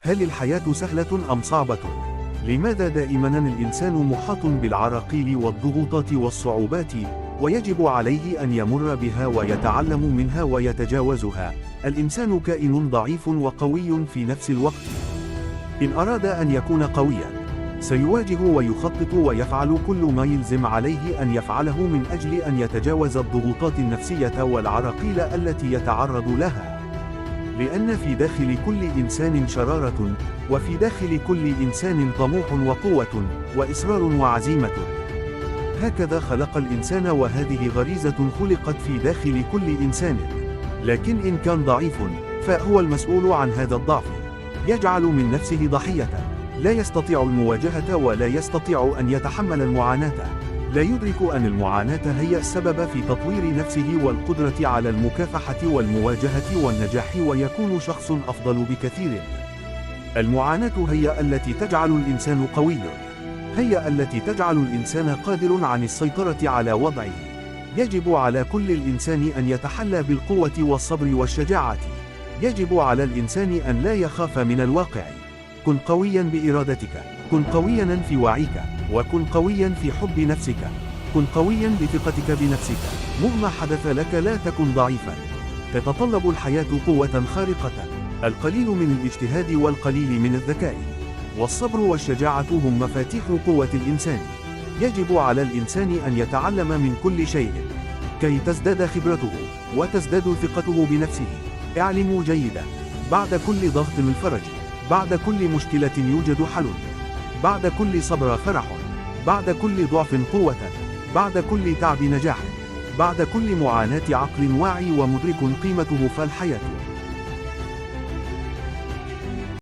هل الحياة سهلة أم صعبة؟ لماذا دائما الإنسان محاط بالعراقيل والضغوطات والصعوبات، ويجب عليه أن يمر بها ويتعلم منها ويتجاوزها؟ الإنسان كائن ضعيف وقوي في نفس الوقت. إن أراد أن يكون قويا سيواجه ويخطط ويفعل كل ما يلزم عليه أن يفعله من أجل أن يتجاوز الضغوطات النفسية والعراقيل التي يتعرض لها. لأن في داخل كل إنسان شرارة، وفي داخل كل إنسان طموح وقوة وإصرار وعزيمة. هكذا خلق الإنسان، وهذه غريزة خلقت في داخل كل إنسان. لكن إن كان ضعيف فهو المسؤول عن هذا الضعف، يجعل من نفسه ضحية، لا يستطيع المواجهة ولا يستطيع أن يتحمل المعاناة، لا يدرك أن المعاناة هي السبب في تطوير نفسه والقدرة على المكافحة والمواجهة والنجاح، ويكون شخص أفضل بكثير. المعاناة هي التي تجعل الإنسان قوي، هي التي تجعل الإنسان قادر عن السيطرة على وضعه. يجب على كل الإنسان أن يتحلى بالقوة والصبر والشجاعة. يجب على الإنسان أن لا يخاف من الواقع. كن قويا بإرادتك، كن قويا في وعيك، وكن قويا في حب نفسك، كن قويا بثقتك بنفسك. مهما حدث لك لا تكن ضعيفا. تتطلب الحياة قوة خارقة، القليل من الاجتهاد والقليل من الذكاء، والصبر والشجاعة هم مفاتيح قوة الإنسان. يجب على الإنسان أن يتعلم من كل شيء كي تزداد خبرته وتزداد ثقته بنفسه. اعلموا جيدا، بعد كل ضغط الفرج، بعد كل مشكلة يوجد حل، بعد كل صبر فرح، بعد كل ضعف قوة، بعد كل تعب نجاح، بعد كل معاناة عقل واعي ومدرك قيمته فالحياة.